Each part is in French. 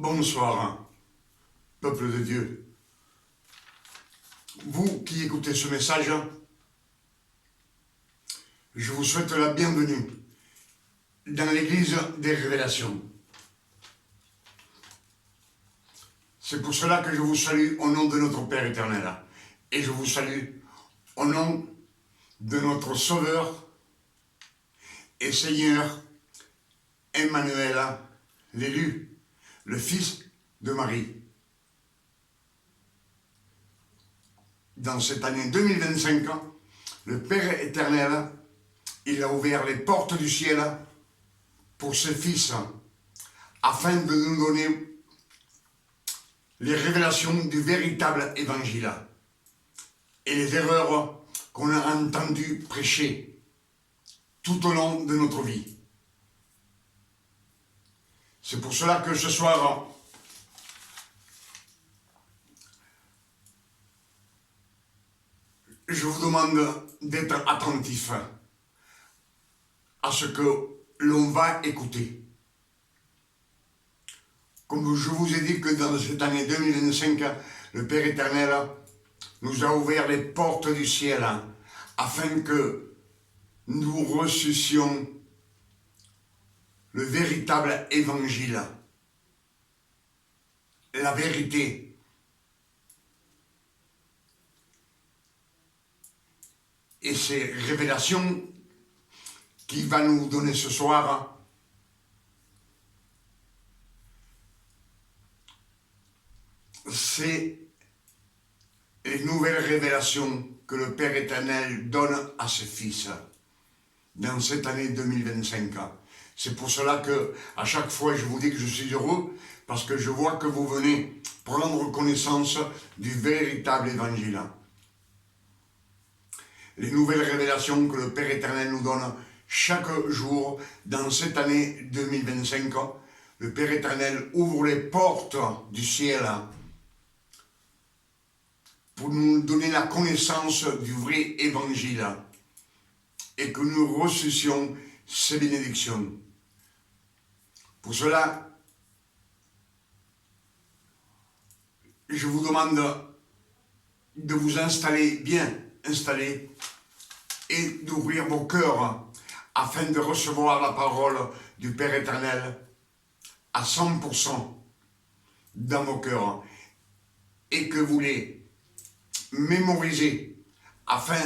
Bonsoir, peuple de Dieu. Vous qui écoutez ce message, je vous souhaite la bienvenue dans l'église des révélations. C'est pour cela que je vous salue au nom de notre Père éternel. Et je vous salue au nom de notre Sauveur et Seigneur Emmanuel, l'élu, le Fils de Marie. Dans cette année 2025, le Père éternel, il a ouvert les portes du ciel pour ses fils, afin de nous donner les révélations du véritable évangile et les erreurs qu'on a entendu prêcher tout au long de notre vie. C'est pour cela que ce soir, je vous demande d'être attentif à ce que l'on va écouter. Comme je vous ai dit que dans cette année 2025, le Père éternel nous a ouvert les portes du ciel afin que nous reçussions le véritable évangile, la vérité. Et ces révélations qu'il va nous donner ce soir, c'est les nouvelles révélations que le Père éternel donne à ses fils dans cette année 2025. C'est pour cela que à chaque fois je vous dis que je suis heureux, parce que je vois que vous venez prendre connaissance du véritable évangile. Les nouvelles révélations que le Père éternel nous donne chaque jour dans cette année 2025, le Père éternel ouvre les portes du ciel pour nous donner la connaissance du vrai évangile et que nous reçussions ces bénédictions. Pour cela, je vous demande de vous installer bien installés et d'ouvrir vos cœurs afin de recevoir la parole du Père éternel à 100% dans vos cœurs et que vous les mémorisez afin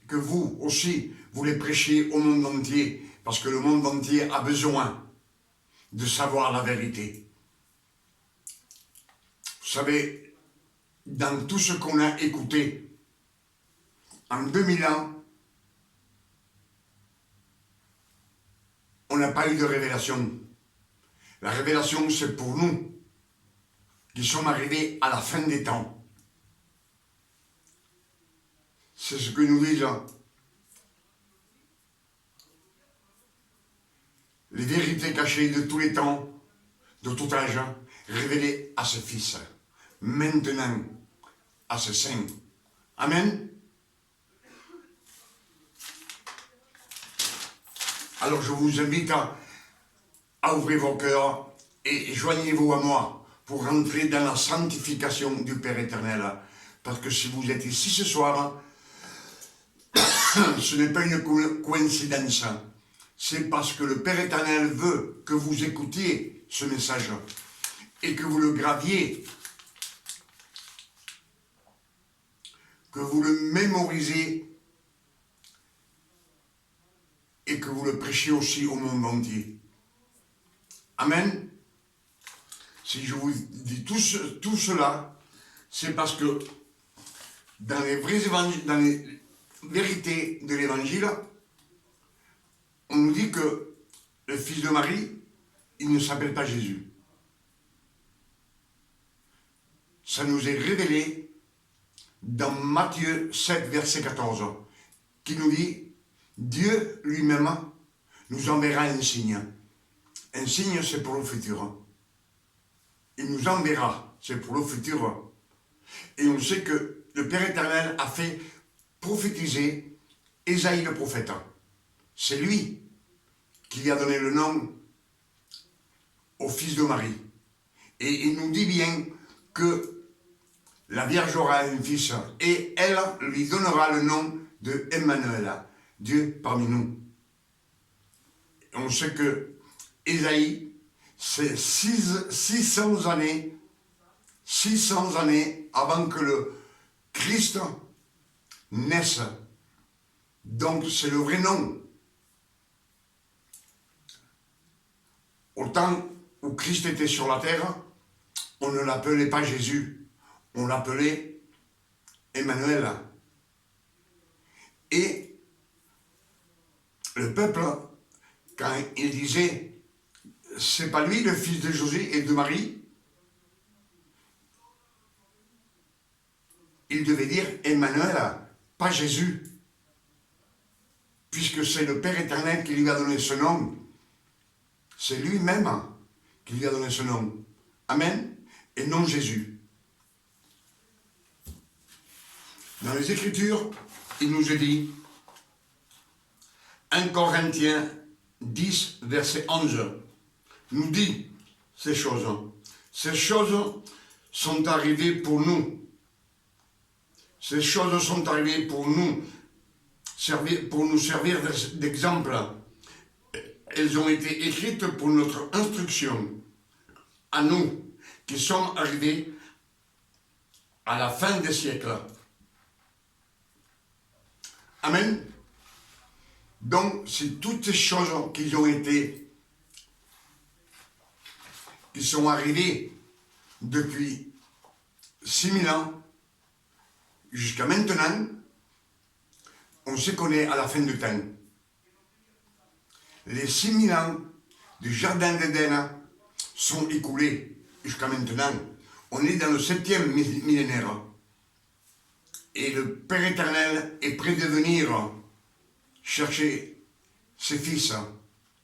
que vous aussi vous les prêchiez au monde entier, parce que le monde entier a besoin de savoir la vérité. Vous savez, dans tout ce qu'on a écouté en 2000 ans, on n'a pas eu de révélation. La révélation, c'est pour nous qui sommes arrivés à la fin des temps. C'est ce que nous disent les vérités cachées de tous les temps, de tout âge, révélées à ses fils, maintenant à ses saints. Amen. Alors je vous invite à ouvrir vos cœurs et joignez-vous à moi pour rentrer dans la sanctification du Père éternel. Parce que si vous êtes ici ce soir, ce n'est pas une coïncidence. C'est parce que le Père éternel veut que vous écoutiez ce message et que vous le graviez, que vous le mémorisez et que vous le prêchiez aussi au monde entier. Amen. Si je vous dis tout cela, c'est parce que dans les vérités de l'évangile, on nous dit que le Fils de Marie, il ne s'appelle pas Jésus. Ça nous est révélé dans Matthieu 7, verset 14, qui nous dit: Dieu lui-même nous enverra un signe. Un signe, c'est pour le futur. Il nous enverra, c'est pour le futur. Et on sait que le Père éternel a fait prophétiser Ésaïe le prophète. C'est lui qui a donné le nom au Fils de Marie. Et il nous dit bien que la Vierge aura un fils et elle lui donnera le nom de Emmanuel, Dieu parmi nous. On sait que Ésaïe, c'est 600 années avant que le Christ naisse. Donc c'est le vrai nom. Au temps où Christ était sur la terre, on ne l'appelait pas Jésus, on l'appelait Emmanuel. Et le peuple, quand il disait « c'est pas lui le fils de José et de Marie », il devait dire Emmanuel, pas Jésus, puisque c'est le Père éternel qui lui a donné ce nom. C'est lui-même qui lui a donné ce nom. Amen. Et non Jésus. Dans les Écritures, il nous est dit, 1 Corinthiens 10, verset 11, nous dit ces choses. Ces choses sont arrivées pour nous. Ces choses sont arrivées pour nous servir d'exemple. Elles ont été écrites pour notre instruction, à nous, qui sommes arrivés à la fin des siècles. Amen. Donc, c'est toutes ces choses qui sont arrivées depuis 6000 ans jusqu'à maintenant. On sait qu'on est à la fin du temps. Les 6000 ans du jardin d'Éden sont écoulés jusqu'à maintenant. On est dans le 7e millénaire. Et le Père éternel est prêt de venir chercher ses fils,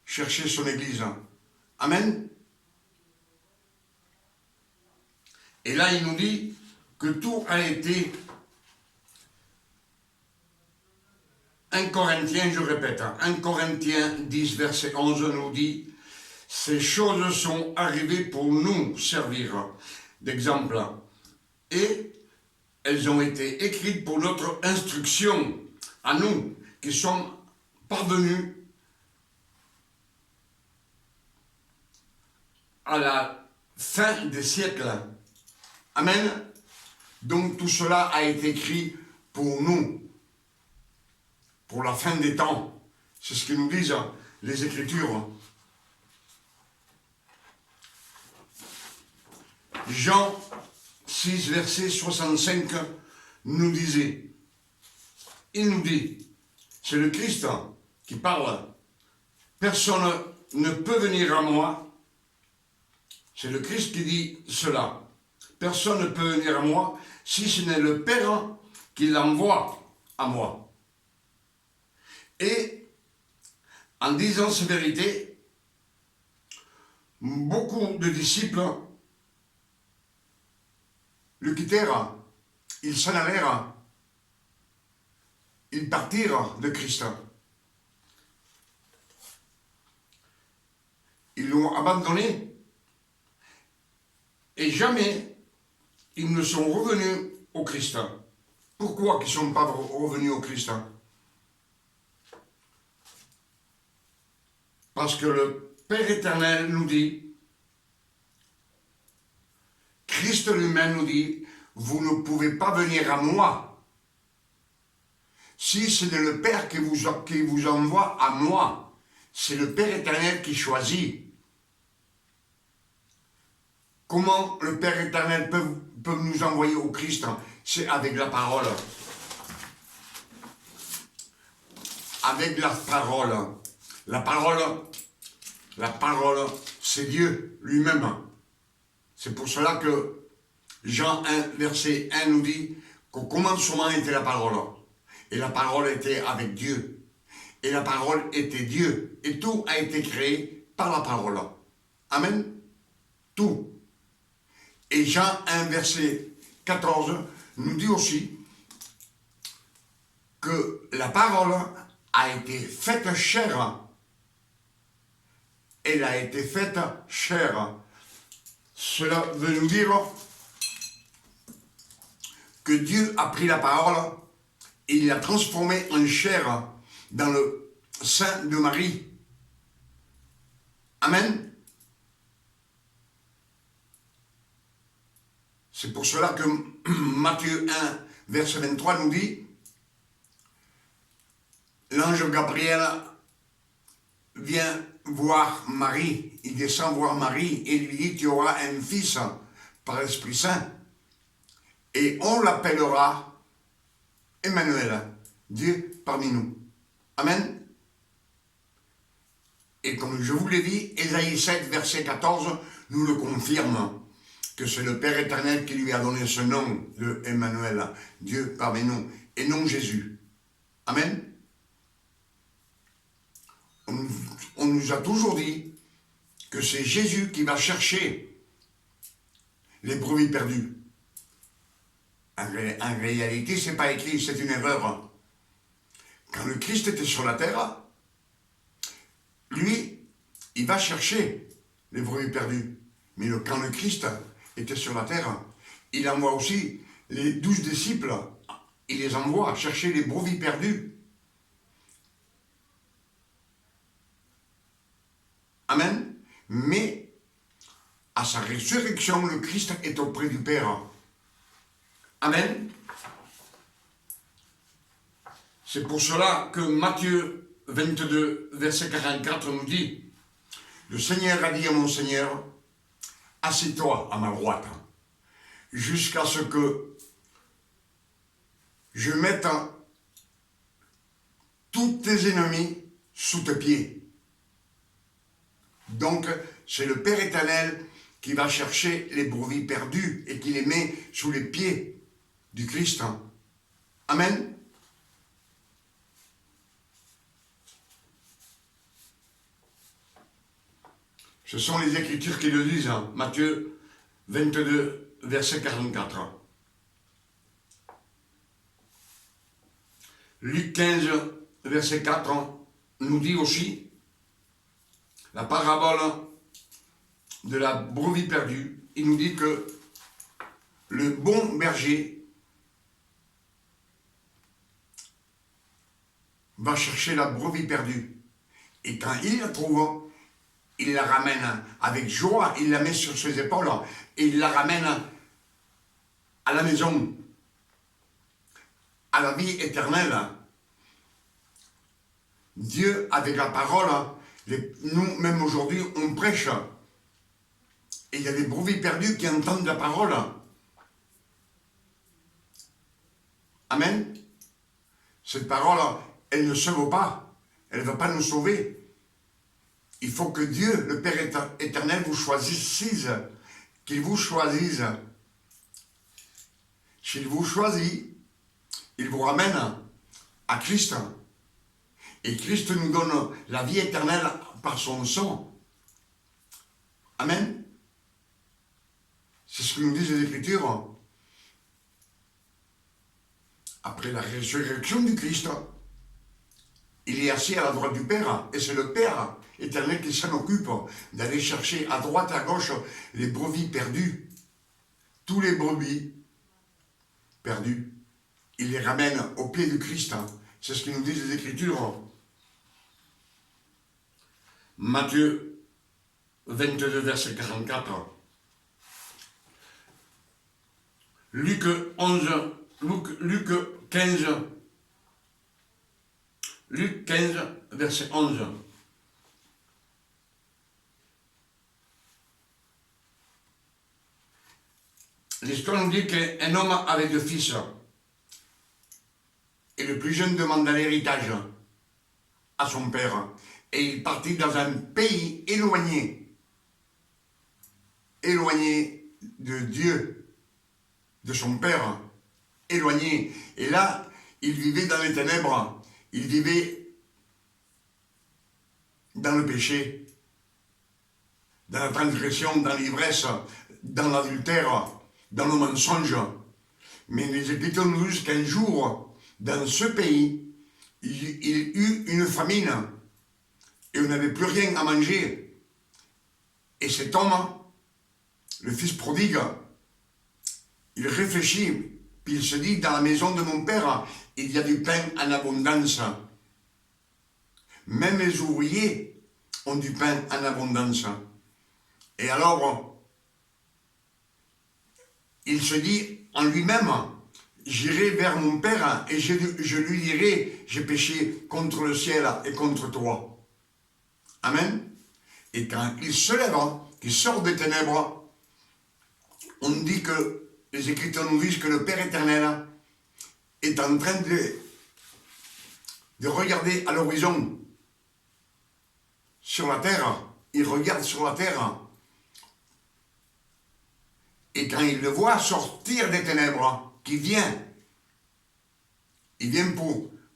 chercher son Église. Amen. Et là, il nous dit que tout a été... 1 Corinthiens, je répète, 1 Corinthiens 10, verset 11 nous dit « Ces choses sont arrivées pour nous servir d'exemple, et elles ont été écrites pour notre instruction, à nous qui sommes parvenus à la fin des siècles. » Amen. Donc tout cela a été écrit pour nous, pour la fin des temps. C'est ce que nous disent les Écritures. Jean 6, verset 65 nous disait, il nous dit, c'est le Christ qui parle, personne ne peut venir à moi, c'est le Christ qui dit cela, personne ne peut venir à moi si ce n'est le Père qui l'envoie à moi. Et en disant ces vérités, beaucoup de disciples le quittèrent, ils s'en allèrent, ils partirent de Christ. Ils l'ont abandonné et jamais ils ne sont revenus au Christ. Pourquoi ils ne sont pas revenus au Christ? Parce que le Père éternel nous dit, Christ lui-même nous dit, vous ne pouvez pas venir à moi si c'est le Père qui vous envoie à moi. C'est le Père éternel qui choisit. Comment le Père éternel peut nous envoyer au Christ? C'est avec la parole. Avec la parole. La parole, c'est Dieu lui-même. C'est pour cela que Jean 1, verset 1 nous dit qu'au commencement était la parole. Et la parole était avec Dieu. Et la parole était Dieu. Et tout a été créé par la parole. Amen. Tout. Et Jean 1, verset 14 nous dit aussi que la parole a été faite chair. Elle a été faite chair cela veut nous dire que Dieu a pris la parole et il l'a transformée en chair dans le sein de Marie. Amen. C'est pour cela que Matthieu 1, verset 23 nous dit, l'ange Gabriel vient voir Marie, il descend voir Marie et lui dit, tu auras un fils par l'Esprit Saint et on l'appellera Emmanuel, Dieu parmi nous. Amen. Et comme je vous l'ai dit, Ésaïe 7, verset 14 nous le confirme, que c'est le Père éternel qui lui a donné ce nom de Emmanuel, Dieu parmi nous, et non Jésus. Amen. On nous a toujours dit que c'est Jésus qui va chercher les brebis perdues. En réalité, ce n'est pas écrit, c'est une erreur. Quand le Christ était sur la terre, lui, il va chercher les brebis perdues. Mais quand le Christ était sur la terre, il envoie aussi les 12 disciples, il les envoie chercher les brebis perdues. Amen. Mais à sa résurrection, le Christ est auprès du Père. Amen. C'est pour cela que Matthieu 22, verset 44 nous dit, le Seigneur a dit à mon Seigneur, assieds-toi à ma droite, jusqu'à ce que je mette tous tes ennemis sous tes pieds. Donc, c'est le Père éternel qui va chercher les brebis perdues et qui les met sous les pieds du Christ. Amen. Ce sont les Écritures qui le disent, Matthieu 22, verset 44. Luc 15, verset 4 nous dit aussi la parabole de la brebis perdue. Il nous dit que le bon berger va chercher la brebis perdue. Et quand il la trouve, il la ramène avec joie, il la met sur ses épaules et il la ramène à la maison, à la vie éternelle. Dieu, avec la parole, nous, même aujourd'hui, on prêche. Et il y a des brebis perdus qui entendent la parole. Amen. Cette parole, elle ne sauve pas. Elle ne va pas nous sauver. Il faut que Dieu, le Père éternel, vous choisisse, qu'il vous choisisse. S'il vous choisit, il vous ramène à Christ. Et Christ nous donne la vie éternelle par son sang. Amen. C'est ce que nous disent les Écritures. Après la résurrection du Christ, il est assis à la droite du Père, et c'est le Père éternel qui s'en occupe d'aller chercher à droite et à gauche les brebis perdues. Tous les brebis perdus, il les ramène au pied du Christ. C'est ce que nous disent les Écritures. Matthieu 22, verset 44. Luc 15, verset 11. L'histoire nous dit qu'un homme avait 2 fils. Et le plus jeune demanda l'héritage à son père. Et il partit dans un pays éloigné. Éloigné de Dieu, de son père. Éloigné. Et là, il vivait dans les ténèbres. Il vivait dans le péché, dans la transgression, dans l'ivresse, dans l'adultère, dans le mensonge. Mais les Écritures nous disent qu'un jour, dans ce pays, il eut une famine et on n'avait plus rien à manger. Et cet homme le fils prodigue, il réfléchit, puis il se dit, dans la maison de mon père, il y a du pain en abondance. Même les ouvriers ont du pain en abondance. Et alors, il se dit en lui-même, j'irai vers mon père et je lui dirai, j'ai péché contre le ciel et contre toi. Amen. Et quand il se lève, qu'il sort des ténèbres, on dit que les Écritures nous disent que le Père éternel est en train de regarder à l'horizon sur la terre. Il regarde sur la terre. Et quand il le voit sortir des ténèbres, il vient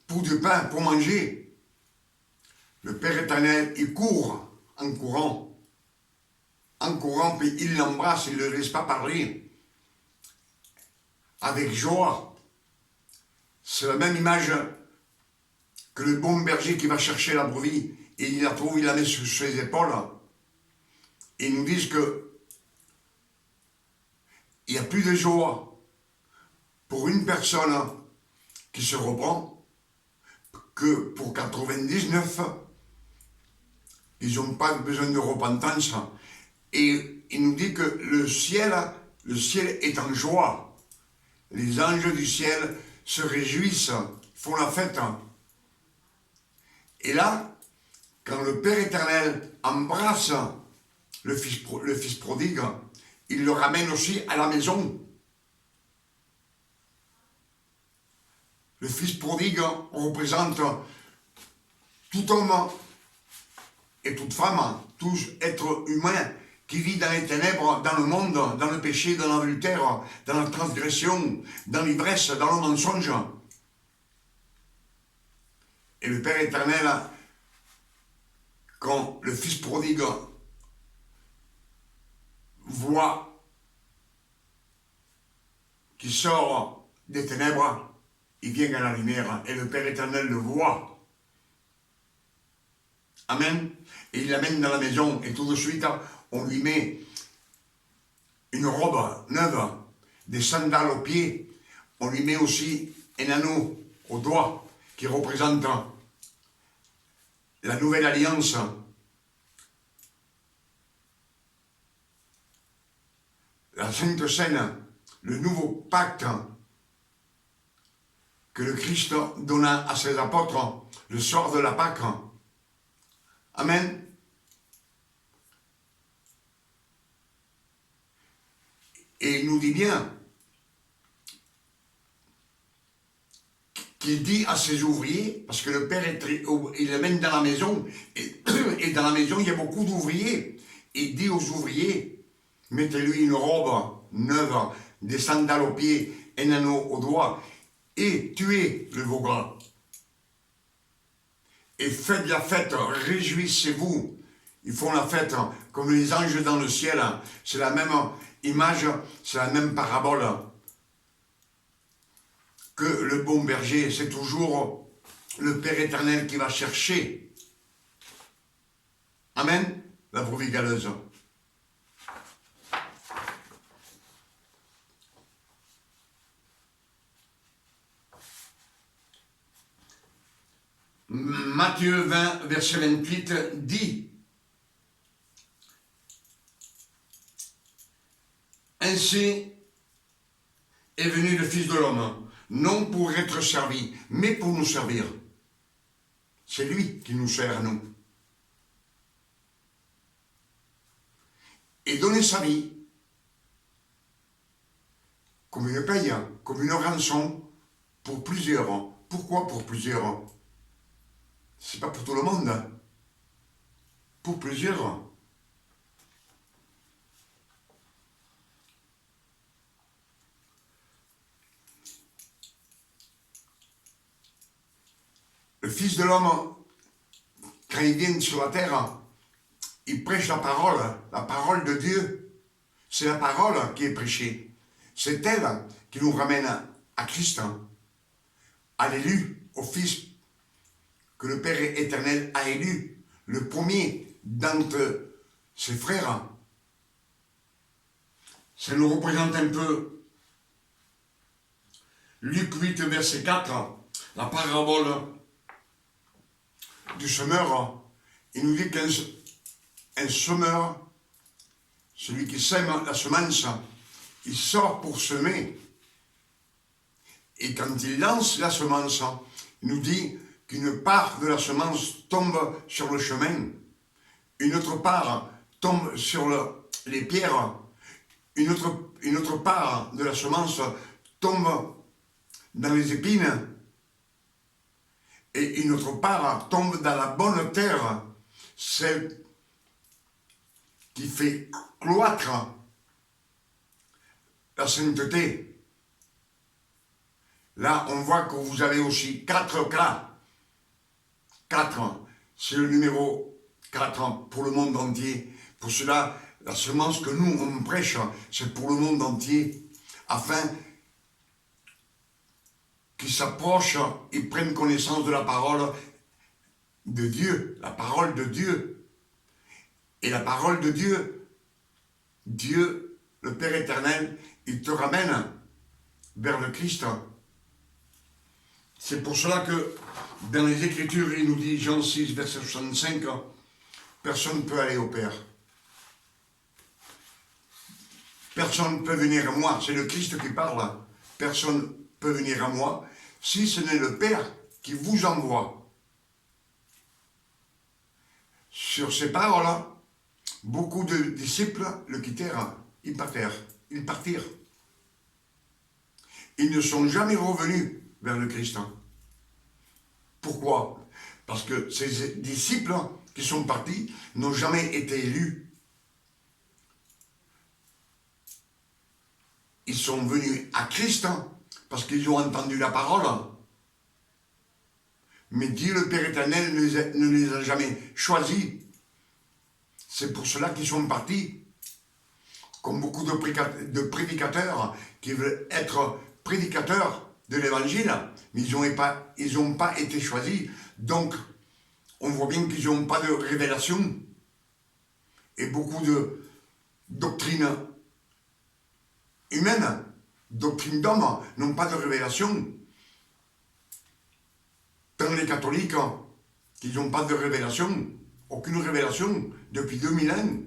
pour du pain, pour manger. Le Père éternel, il court en courant, puis il l'embrasse, il ne le laisse pas parler. Avec joie. C'est la même image que le bon berger qui va chercher la brebis et il la trouve, il la met sur ses épaules. Et ils nous disent que il n'y a plus de joie pour une personne qui se reprend que pour 99, ils n'ont pas besoin de repentance. Et il nous dit que le ciel est en joie. Les anges du ciel se réjouissent, font la fête. Et là, quand le Père éternel embrasse le fils prodigue, il le ramène aussi à la maison. Le fils prodigue représente tout homme et toute femme, tout être humain qui vit dans les ténèbres, dans le monde, dans le péché, dans l'adultère, dans la transgression, dans l'ivresse, dans le mensonge. Et le Père éternel, quand le fils prodigue voit qu'il sort des ténèbres, il vient à la lumière et le Père éternel le voit. Amen. Et il l'amène dans la maison et tout de suite, on lui met une robe neuve, des sandales aux pieds. On lui met aussi un anneau au doigt qui représente la nouvelle alliance. La Sainte Seine, le nouveau pacte que le Christ donna à ses apôtres le soir de la Pâque. Amen. Et il nous dit bien qu'il dit à ses ouvriers, parce que le Père il les mène dans la maison, et dans la maison il y a beaucoup d'ouvriers. Il dit aux ouvriers, mettez-lui une robe neuve, des sandales aux pieds, un anneau au doigt, et tuez le veau gras. Et faites la fête, réjouissez-vous. Ils font la fête comme les anges dans le ciel. C'est la même image, c'est la même parabole que le bon berger. C'est toujours le Père éternel qui va chercher. Amen. La brebis galeuse. Matthieu 20, verset 28 dit: ainsi est venu le Fils de l'homme, non pour être servi, mais pour nous servir. C'est lui qui nous sert à nous. Et donner sa vie comme une paye, comme une rançon pour plusieurs. Pourquoi pour plusieurs? C'est pas pour tout le monde. Pour plusieurs. Le Fils de l'homme, quand il vient sur la terre, il prêche la parole de Dieu. C'est la parole qui est prêchée. C'est elle qui nous ramène à Christ, à l'élu, au Fils que le Père éternel a élu, le premier d'entre ses frères. Ça nous représente un peu Luc 8, verset 4, la parabole du semeur. Il nous dit qu'un semeur, celui qui sème la semence, il sort pour semer. Et quand il lance la semence, il nous dit qu'une part de la semence tombe sur le chemin, une autre part tombe sur les pierres, une autre part de la semence tombe dans les épines, et une autre part tombe dans la bonne terre, celle qui fait cloître la sainteté. Là, on voit que vous avez aussi 4 cas. 4, c'est le numéro 4 pour le monde entier. Pour cela, la semence que nous, on prêche, c'est pour le monde entier, afin qu'ils s'approchent et prennent connaissance de la parole de Dieu, la parole de Dieu. Et la parole de Dieu, Dieu, le Père éternel, il te ramène vers le Christ. C'est pour cela que dans les Écritures, il nous dit, Jean 6, verset 65, personne ne peut aller au Père. Personne ne peut venir à moi. C'est le Christ qui parle. Personne ne peut venir à moi si ce n'est le Père qui vous envoie. Sur ces paroles, beaucoup de disciples le quittèrent. Ils partirent. Ils ne sont jamais revenus vers le Christ. Pourquoi? Parce que ces disciples qui sont partis n'ont jamais été élus. Ils sont venus à Christ parce qu'ils ont entendu la parole. Mais Dieu le Père éternel ne les a jamais choisis. C'est pour cela qu'ils sont partis. Comme beaucoup de prédicateurs qui veulent être prédicateurs de l'évangile, mais ils n'ont pas été choisis. Donc, on voit bien qu'ils n'ont pas de révélation. Et beaucoup de doctrines humaines, doctrines d'hommes, n'ont pas de révélation. Tant les catholiques, qui n'ont pas de révélation, aucune révélation, depuis 2000 ans.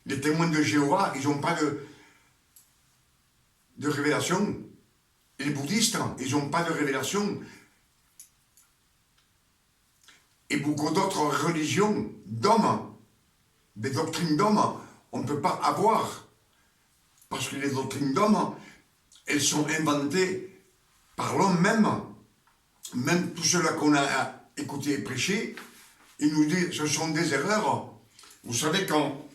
Les témoins de Jéhovah, ils n'ont pas de révélation. Les bouddhistes, ils n'ont pas de révélation. Et beaucoup d'autres religions d'hommes, des doctrines d'hommes, on ne peut pas avoir. Parce que les doctrines d'hommes, elles sont inventées par l'homme même. Même tout cela qu'on a écouté et prêché, il nous dit, ce sont des erreurs. Vous savez, quand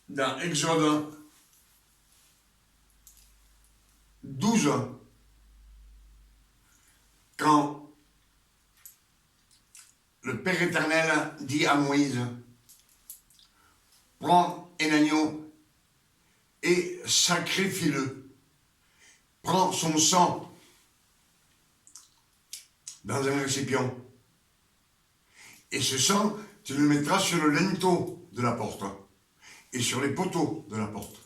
dans Exode 12, quand le Père éternel dit à Moïse, prends un agneau et sacrifie-le, prends son sang dans un récipient, et ce sang, tu le mettras sur le linteau de la porte et sur les poteaux de la porte.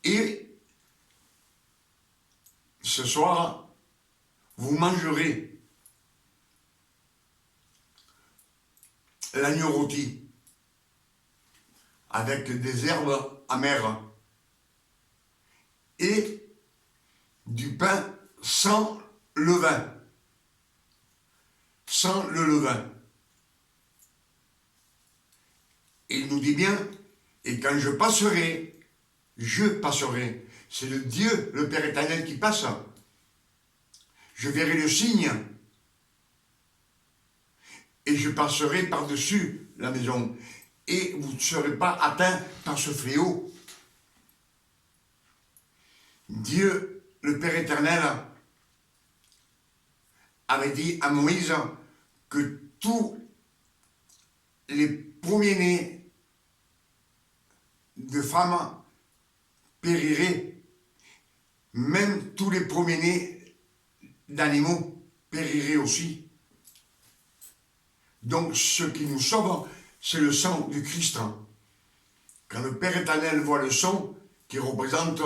Et ce soir, vous mangerez l'agneau rôti avec des herbes amères et du pain sans levain. Sans le levain. Et il nous dit bien, et quand je passerai, c'est le Dieu, le Père éternel qui passe. Je verrai le signe. Et je passerai par-dessus la maison. Et vous ne serez pas atteints par ce fléau. Dieu, le Père éternel, avait dit à Moïse que tous les premiers-nés de femmes périraient, même tous les premiers-nés d'animaux périraient aussi. Donc ce qui nous sauve, c'est le sang du Christ. Quand le Père éternel voit le sang qui représente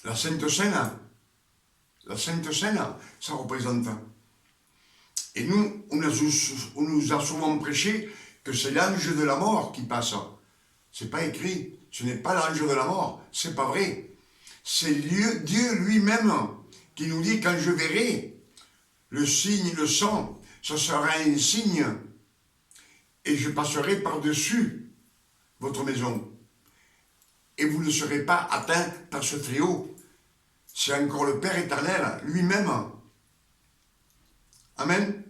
la Sainte Seine, ça représente. Et nous, on nous a souvent prêché que c'est l'ange de la mort qui passe. C'est pas écrit, ce n'est pas l'ange de la mort, c'est pas vrai. C'est Dieu lui-même qui nous dit, quand je verrai le signe, le sang, ce sera un signe, et je passerai par-dessus votre maison. Et vous ne serez pas atteint par ce fléau. C'est encore le Père éternel lui-même. Amen.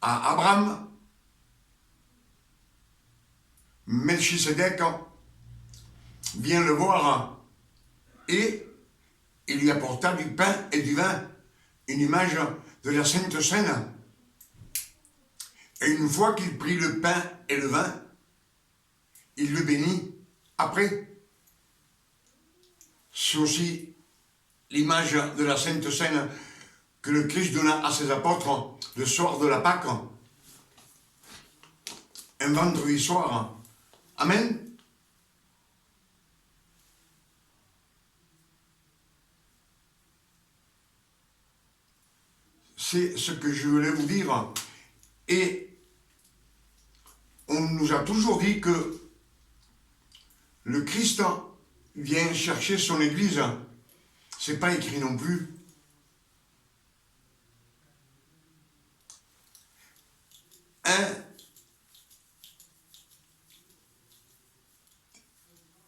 À Abraham, Melchisedec vient le voir et il lui apporta du pain et du vin, une image de la Sainte Seine. Et une fois qu'il prit le pain et le vin, il le bénit après. C'est aussi l'image de la Sainte Seine que le Christ donna à ses apôtres le soir de la Pâque, un vendredi soir. Amen. C'est ce que je voulais vous dire. Et on nous a toujours dit que le Christ vient chercher son Église. C'est pas écrit non plus.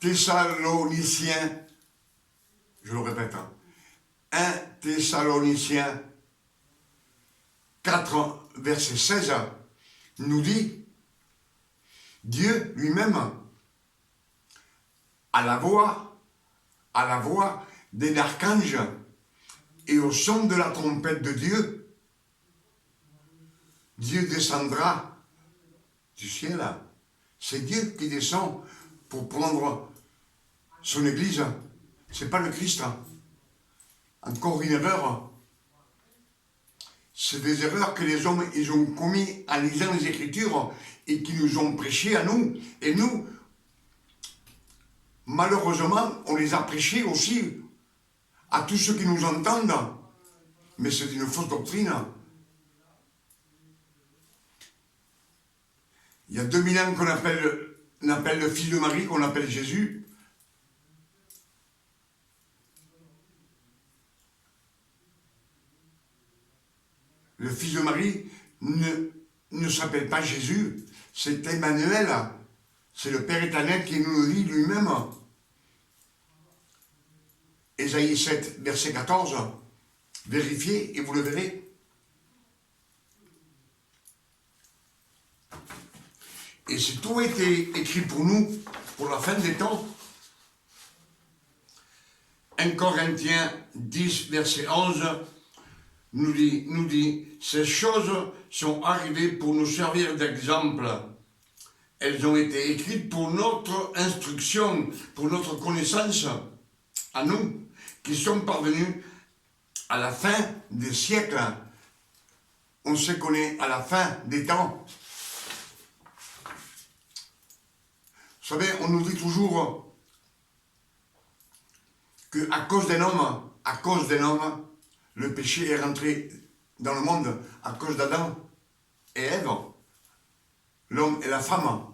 Thessaloniciens, je le répète, 1 Thessaloniciens 4, verset 16, nous dit, Dieu lui-même, à la voix d'un archange et au son de la trompette de Dieu, Dieu descendra du ciel. C'est Dieu qui descend pour prendre son Église. C'est pas le Christ. Encore une erreur. C'est des erreurs que les hommes ils ont commis en lisant les Écritures et qui nous ont prêché à nous. Et nous, malheureusement, on les a prêchés aussi à tous ceux qui nous entendent. Mais c'est une fausse doctrine. Il y a 2000 ans qu'on appelle le fils de Marie, qu'on appelle Jésus. Le fils de Marie ne s'appelle pas Jésus, c'est Emmanuel. C'est le Père éternel qui nous le dit lui-même. Ésaïe 7, verset 14. Vérifiez et vous le verrez. Et c'est tout été écrit pour nous, pour la fin des temps. 1 Corinthiens 10, verset 11, nous dit, ces choses sont arrivées pour nous servir d'exemple. Elles ont été écrites pour notre instruction, pour notre connaissance, à nous, qui sommes parvenus à la fin des siècles. On se connaît à la fin des temps. Vous savez, on nous dit toujours qu'à cause d'un homme, le péché est rentré dans le monde à cause d'Adam et Ève, l'homme et la femme.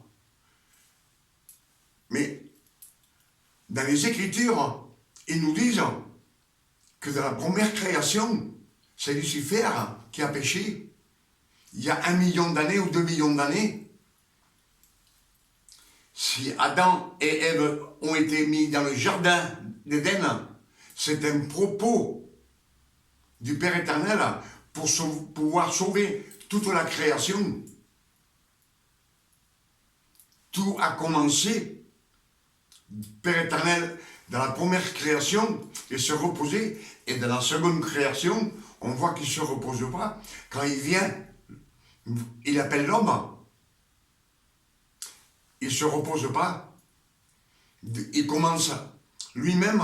Mais dans les Écritures, ils nous disent que dans la première création, c'est Lucifer qui a péché. Il y a 1 million d'années ou 2 millions d'années. Si Adam et Ève ont été mis dans le jardin d'Éden, c'est un propos du Père éternel pour pouvoir sauver toute la création. Tout a commencé Père éternel, dans la première création, il se reposait, et dans la seconde création, on voit qu'il ne se repose pas. Quand il vient, il appelle l'homme. Il ne se repose pas. Il commence lui-même,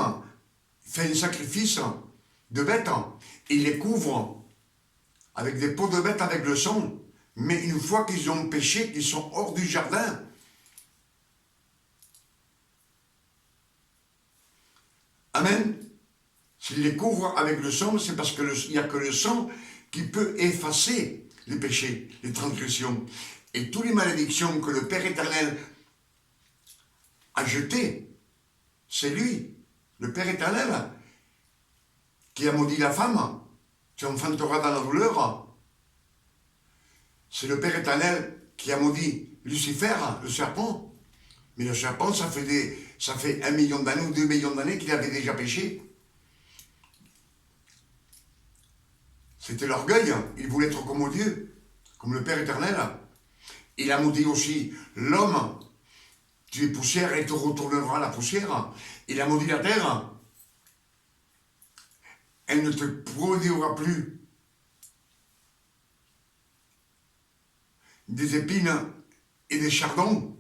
fait un sacrifice de bêtes. Il les couvre avec des peaux de bêtes avec le sang. Mais une fois qu'ils ont péché, qu'ils sont hors du jardin, amen. S'il les couvre avec le sang, c'est parce qu'il n'y a que le sang qui peut effacer les péchés, les transgressions. Et toutes les malédictions que le Père éternel a jetées, c'est lui, le Père éternel, qui a maudit la femme. Tu enfanteras dans la douleur. C'est le Père éternel qui a maudit Lucifer, le serpent. Mais le serpent, ça fait 1 million d'années ou 2 millions d'années qu'il avait déjà péché. C'était l'orgueil. Il voulait être comme Dieu, comme le Père éternel. Il a maudit aussi l'homme. Tu es poussière et tu retourneras à la poussière. Il a maudit la terre. Elle ne te produira plus des épines et des chardons.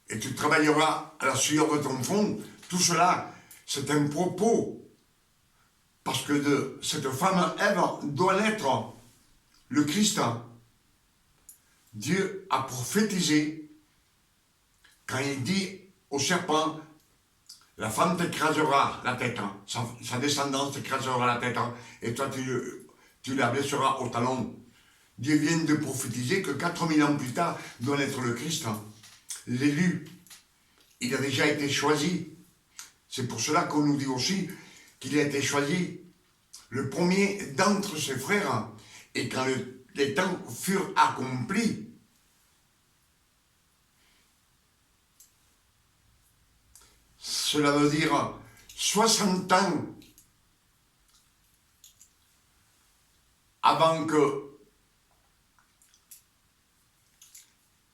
Et tu travailleras à la sueur de ton front. Tout cela, c'est un propos. Parce que de cette femme Ève doit naître le Christ. Dieu a prophétisé quand il dit au serpent, la femme t'écrasera la tête, sa descendance t'écrasera la tête, et toi tu la blesseras au talon. Dieu vient de prophétiser que 4000 ans plus tard doit naître le Christ. L'élu, il a déjà été choisi. C'est pour cela qu'on nous dit aussi qu'il a été choisi le premier d'entre ses frères. Et quand les temps furent accomplis, cela veut dire 60 ans avant que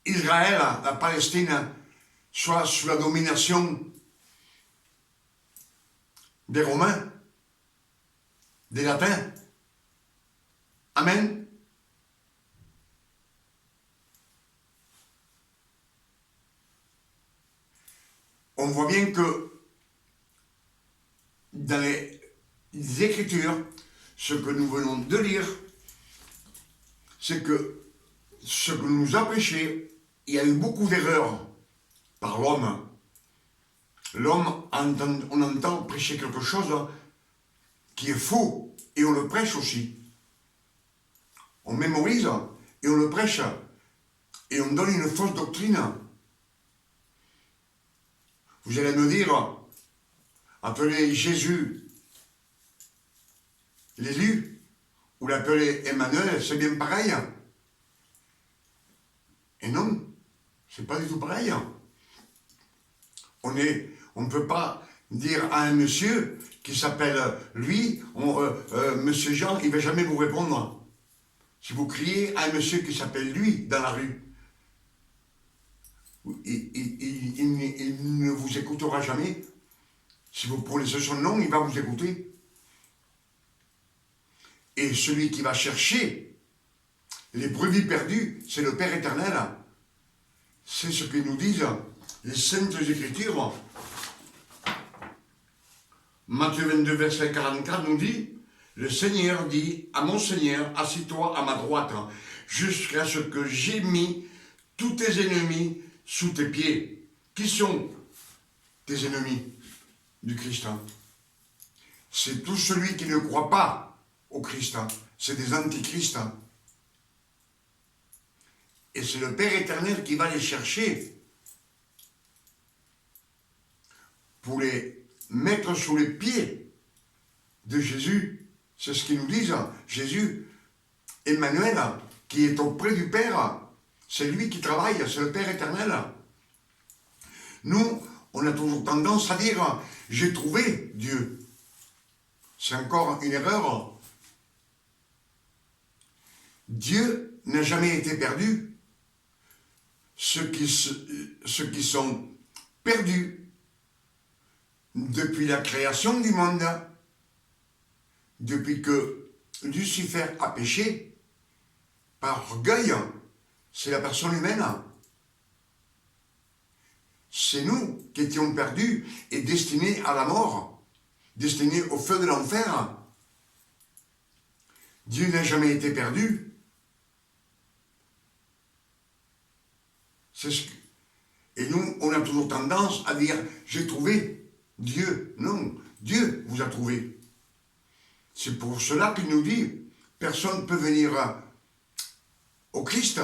Israël, la Palestine, soit sous la domination des Romains, des Latins. Amen. On voit bien que dans les Écritures, ce que nous venons de lire, c'est que ce que nous a prêché, il y a eu beaucoup d'erreurs par l'homme. L'homme, on entend prêcher quelque chose qui est faux, et on le prêche aussi. On mémorise, et on le prêche, et on donne une fausse doctrine. Vous allez me dire, appeler Jésus l'élu, ou l'appeler Emmanuel, c'est bien pareil. Et non, c'est pas du tout pareil. On ne peut pas dire à un monsieur qui s'appelle lui, monsieur Jean, il ne va jamais vous répondre. Si vous criez à un monsieur qui s'appelle lui dans la rue, il ne vous écoutera jamais. Si vous prenez son nom, il va vous écouter. Et celui qui va chercher les brebis perdues, c'est le Père éternel. C'est ce que nous disent les Saintes Écritures. Matthieu 22, verset 44 nous dit, le Seigneur dit à mon Seigneur, assis-toi à ma droite, jusqu'à ce que j'ai mis tous tes ennemis sous tes pieds. Qui sont tes ennemis du Christ? C'est tout celui qui ne croit pas au Christ. C'est des antichrists. Et c'est le Père éternel qui va les chercher pour les mettre sous les pieds de Jésus. C'est ce qu'ils nous disent. Jésus, Emmanuel, qui est auprès du Père, c'est lui qui travaille, c'est le Père éternel. Nous, on a toujours tendance à dire, j'ai trouvé Dieu. C'est encore une erreur. Dieu n'a jamais été perdu. ceux qui sont perdus depuis la création du monde, depuis que Lucifer a péché, par orgueil, c'est la personne humaine. C'est nous qui étions perdus et destinés à la mort, destinés au feu de l'enfer. Dieu n'a jamais été perdu. Et nous, on a toujours tendance à dire « j'ai trouvé Dieu ». Non, Dieu vous a trouvé. C'est pour cela qu'il nous dit « personne ne peut venir au Christ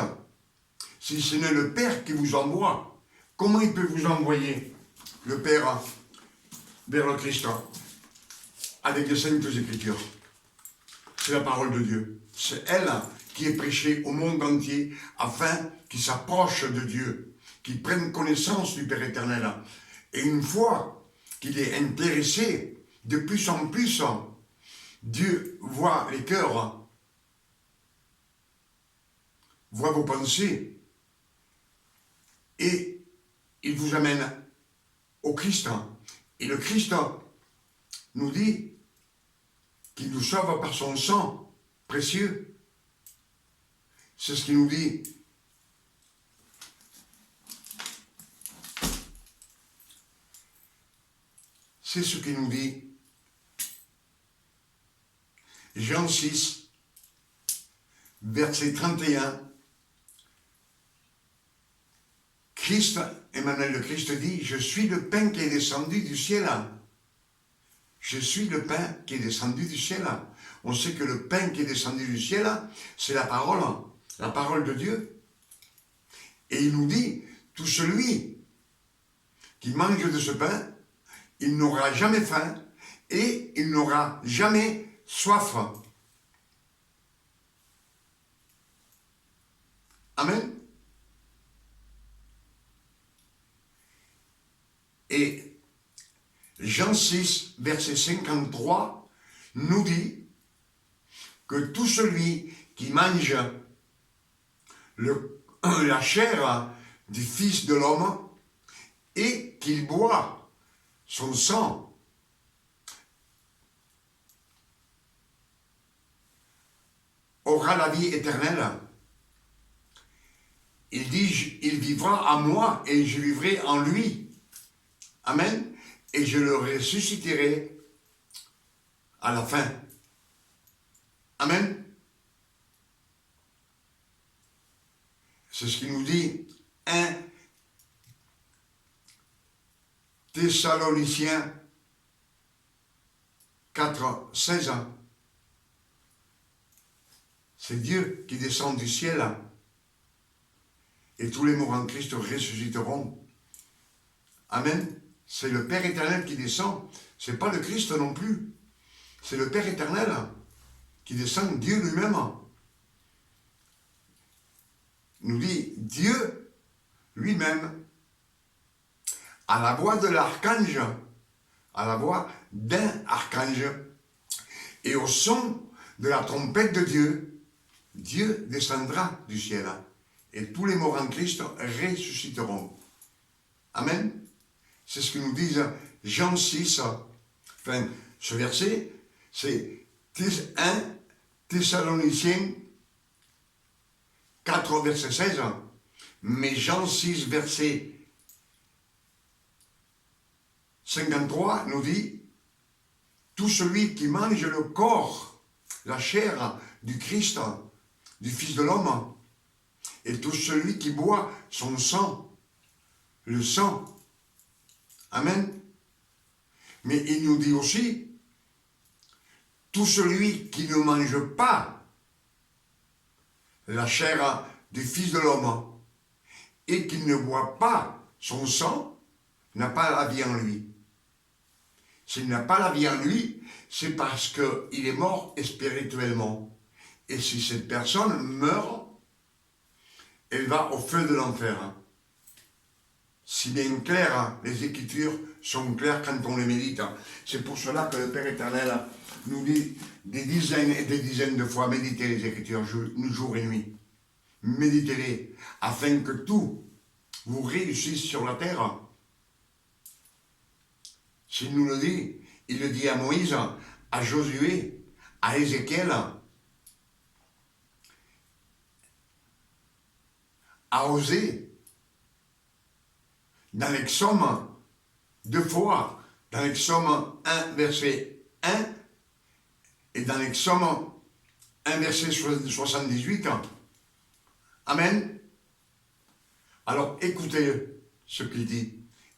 si ce n'est le Père qui vous envoie ». Comment il peut vous envoyer, le Père, vers le Christ, avec les Saintes Écritures? C'est la parole de Dieu. C'est elle qui est prêchée au monde entier afin qu'il s'approche de Dieu, qu'il prenne connaissance du Père éternel. Et une fois qu'il est intéressé, de plus en plus, Dieu voit les cœurs, voit vos pensées, et il vous amène au Christ. Et le Christ nous dit qu'il nous sauve par son sang précieux. C'est ce qu'il nous dit. C'est ce qu'il nous dit. Jean 6, verset 31. Christ, Emmanuel le Christ dit, « Je suis le pain qui est descendu du ciel. » Je suis le pain qui est descendu du ciel. On sait que le pain qui est descendu du ciel, c'est la parole de Dieu. Et il nous dit, tout celui qui mange de ce pain, il n'aura jamais faim et il n'aura jamais soif. Amen. Et Jean 6, verset 53, nous dit que tout celui qui mange la chair du Fils de l'homme et qu'il boit son sang aura la vie éternelle. Il dit, il vivra en moi et je vivrai en lui. Amen. Et je le ressusciterai à la fin. Amen. C'est ce qu'il nous dit 1 Thessaloniciens 4, 16. C'est Dieu qui descend du ciel et tous les morts en Christ ressusciteront. Amen. C'est le Père éternel qui descend. Ce n'est pas le Christ non plus. C'est le Père éternel qui descend, Dieu lui-même. Nous dit Dieu lui-même, à la voix de l'archange, à la voix d'un archange, et au son de la trompette de Dieu, Dieu descendra du ciel. Et tous les morts en Christ ressusciteront. Amen. C'est ce que nous disent Jean 6. Enfin, ce verset, c'est 1 Thessaloniciens 4, verset 16. Mais Jean 6, verset 53 nous dit « Tout celui qui mange le corps, la chair du Christ, du Fils de l'homme, et tout celui qui boit son sang, le sang. » Amen. Mais il nous dit aussi, tout celui qui ne mange pas la chair du Fils de l'homme et qui ne boit pas son sang, n'a pas la vie en lui. S'il n'a pas la vie en lui, c'est parce qu'il est mort spirituellement. Et si cette personne meurt, elle va au feu de l'enfer. Si bien clair, les Écritures sont claires quand on les médite. C'est pour cela que le Père éternel nous dit des dizaines et des dizaines de fois, méditez les Écritures jour et nuit. Méditez-les, afin que tout vous réussissez sur la terre. S'il nous le dit, il le dit à Moïse, à Josué, à Ézéchiel, à Osée, dans l'Exode, 2 fois, dans l'Exode 1, verset 1, et dans l'Exode 1, verset 78. Amen. Alors écoutez ce qu'il dit,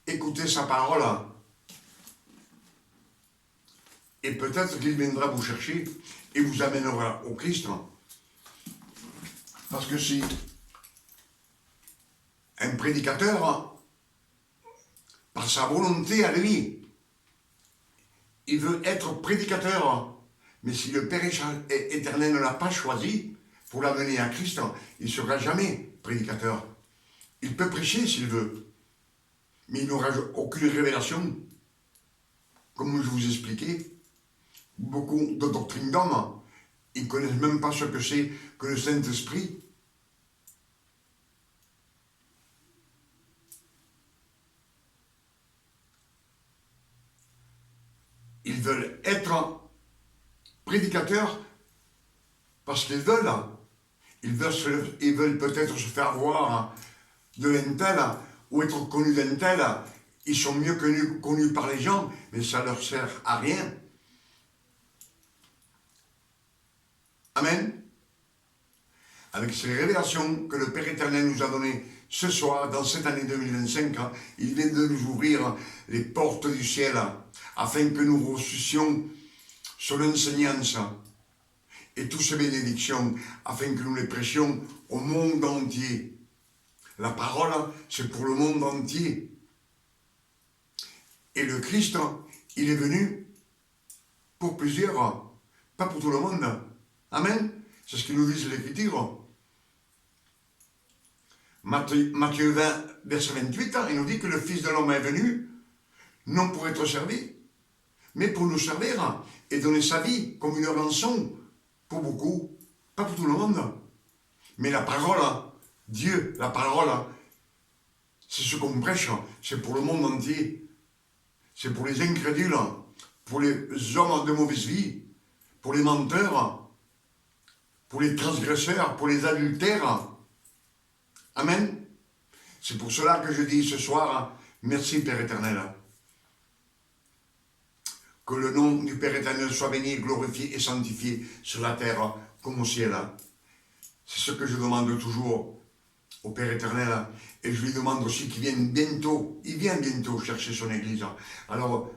écoutez sa parole, et peut-être qu'il viendra vous chercher et vous amènera au Christ. Parce que si un prédicateur, par sa volonté à lui, il veut être prédicateur, mais si le Père éternel ne l'a pas choisi pour l'amener à Christ, il ne sera jamais prédicateur. Il peut prêcher s'il veut, mais il n'aura aucune révélation. Comme je vous expliquais, beaucoup de doctrines d'hommes, ils ne connaissent même pas ce que c'est que le Saint-Esprit. Ils veulent être prédicateurs parce qu'ils veulent. Ils veulent peut-être se faire voir de l'intel ou être connus d'intel. Ils sont mieux connus par les gens, mais ça ne leur sert à rien. Amen. Avec ces révélations que le Père éternel nous a données ce soir, dans cette année 2025, il vient de nous ouvrir les portes du ciel, afin que nous reçussions son enseignance et toutes ces bénédictions, afin que nous les prêchions au monde entier. La parole, c'est pour le monde entier. Et le Christ, il est venu pour plusieurs, pas pour tout le monde. Amen. C'est ce que nous dit l'Écriture. Matthieu 20, verset 28, il nous dit que le Fils de l'homme est venu, non pour être servi, mais pour nous servir et donner sa vie comme une rançon pour beaucoup, pas pour tout le monde. Mais la parole, Dieu, la parole, c'est ce qu'on prêche, c'est pour le monde entier. C'est pour les incrédules, pour les hommes de mauvaise vie, pour les menteurs, pour les transgresseurs, pour les adultères. Amen. C'est pour cela que je dis ce soir, merci Père éternel. Que le nom du Père éternel soit béni, glorifié et sanctifié sur la terre comme au ciel. C'est ce que je demande toujours au Père éternel. Et je lui demande aussi qu'il vienne bientôt, il vient bientôt chercher son église. Alors,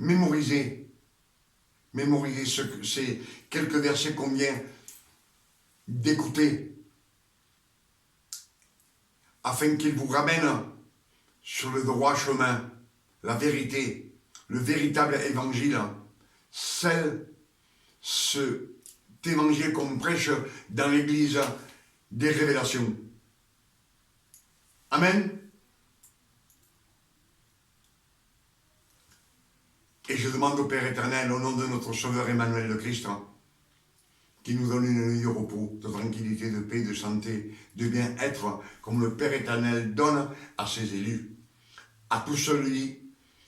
mémorisez ces quelques versets qu'on vient d'écouter, afin qu'il vous ramène sur le droit chemin, la vérité, le véritable évangile, cet évangile qu'on prêche dans l'église des révélations. Amen. Et je demande au Père éternel, au nom de notre Sauveur Emmanuel le Christ, qui nous donne une nuit de repos, de tranquillité, de paix, de santé, de bien-être, comme le Père éternel donne à ses élus. À tous celui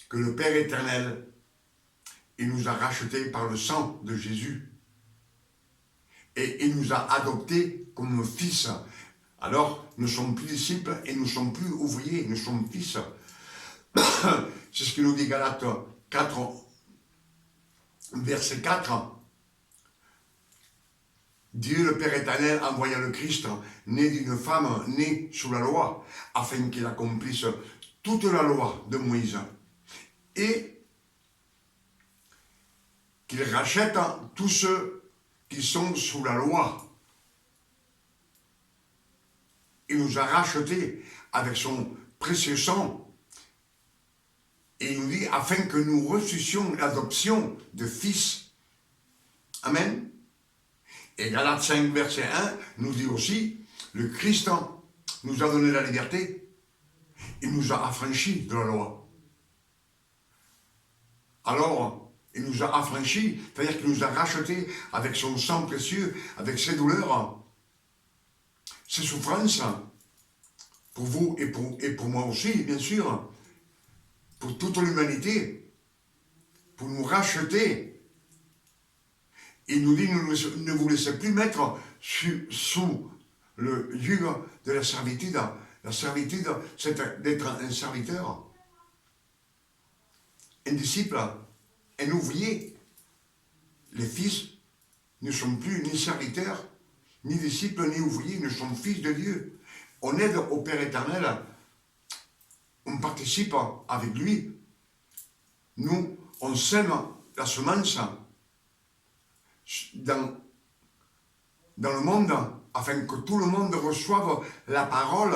que le Père éternel, il nous a rachetés par le sang de Jésus. Et il nous a adoptés comme fils. Alors, nous ne sommes plus disciples et nous ne sommes plus ouvriers, nous sommes fils. C'est ce que nous dit Galates 4, verset 4. Dieu le Père éternel envoya le Christ, né d'une femme née sous la loi, afin qu'il accomplisse toute la loi de Moïse et qu'il rachète tous ceux qui sont sous la loi. Il nous a rachetés avec son précieux sang. Et il nous dit, afin que nous reçussions l'adoption de fils. Amen. Et Galates 5, verset 1, nous dit aussi, le Christ nous a donné la liberté. Il nous a affranchis de la loi. Alors, il nous a affranchis, c'est-à-dire qu'il nous a rachetés avec son sang précieux, avec ses douleurs, ses souffrances, pour vous et pour moi aussi, bien sûr, pour toute l'humanité, pour nous racheter. Il nous dit, ne vous laissez plus mettre sous le joug de la servitude. La servitude, c'est d'être un serviteur, un disciple, un ouvrier. Les fils ne sont plus ni serviteurs, ni disciples, ni ouvriers, nous sommes fils de Dieu. On aide au Père éternel, on participe avec lui. Nous, on sème la semence dans le monde, afin que tout le monde reçoive la parole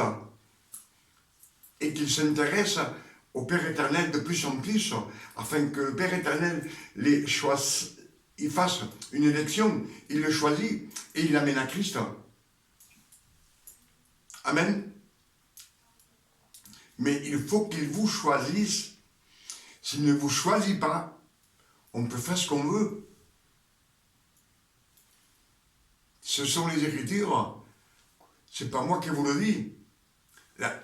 et qu'il s'intéresse au Père éternel de plus en plus, afin que le Père éternel il fasse une élection, il le choisit et il l'amène à Christ. Amen. Mais il faut qu'il vous choisisse. S'il ne vous choisit pas, on peut faire ce qu'on veut. Ce sont les Écritures. C'est pas moi qui vous le dis.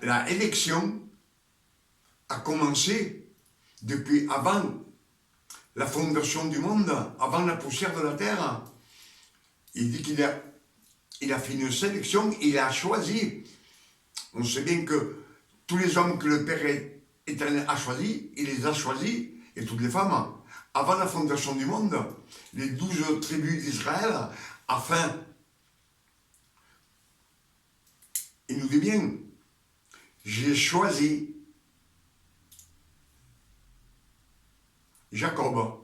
La élection a commencé depuis avant la fondation du monde, avant la poussière de la terre. Il dit qu'il a fait une sélection, il a choisi. On sait bien que tous les hommes que le Père éternel a choisis, il les a choisis, et toutes les femmes, avant la fondation du monde, les 12 tribus d'Israël, afin, il nous dit bien, j'ai choisi Jacob,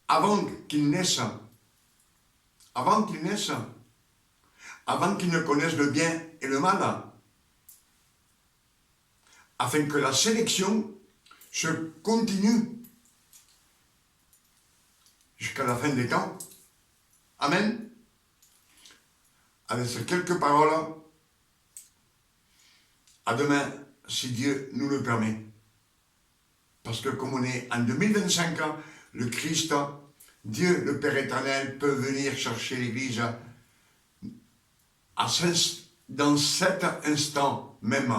avant qu'il naisse, avant qu'il ne connaisse le bien et le mal, afin que la sélection se continue jusqu'à la fin des temps. Amen. Avec ces quelques paroles, à demain, si Dieu nous le permet. Parce que comme on est en 2025, le Christ, Dieu, le Père éternel, peut venir chercher l'Église dans cet instant même,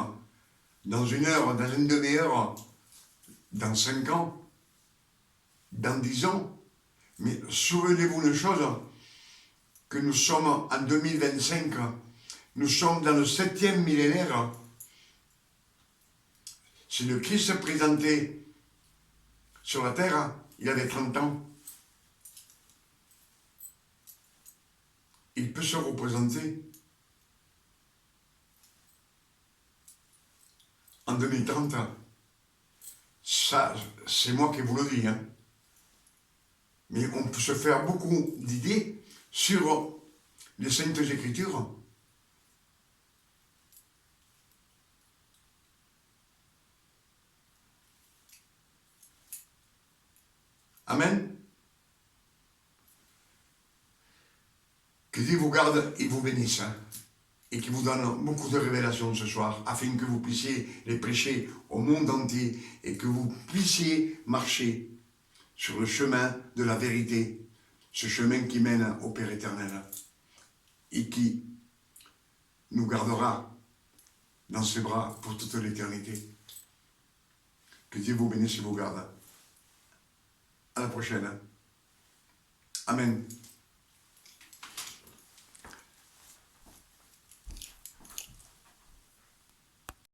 dans 1 heure, dans une demi-heure, dans 5 ans, dans 10 ans. Mais souvenez-vous une chose, que nous sommes en 2025, nous sommes dans le 7e millénaire. Si le Christ se présentait sur la terre, il avait 30 ans. Il peut se représenter en 2030. Ça, c'est moi qui vous le dis. Hein. Mais on peut se faire beaucoup d'idées sur les Saintes Écritures. Amen. Que Dieu vous garde et vous bénisse. Hein, et qui vous donne beaucoup de révélations ce soir, afin que vous puissiez les prêcher au monde entier et que vous puissiez marcher sur le chemin de la vérité, ce chemin qui mène au Père éternel et qui nous gardera dans ses bras pour toute l'éternité. Que Dieu vous bénisse et vous garde. À la prochaine. Amen.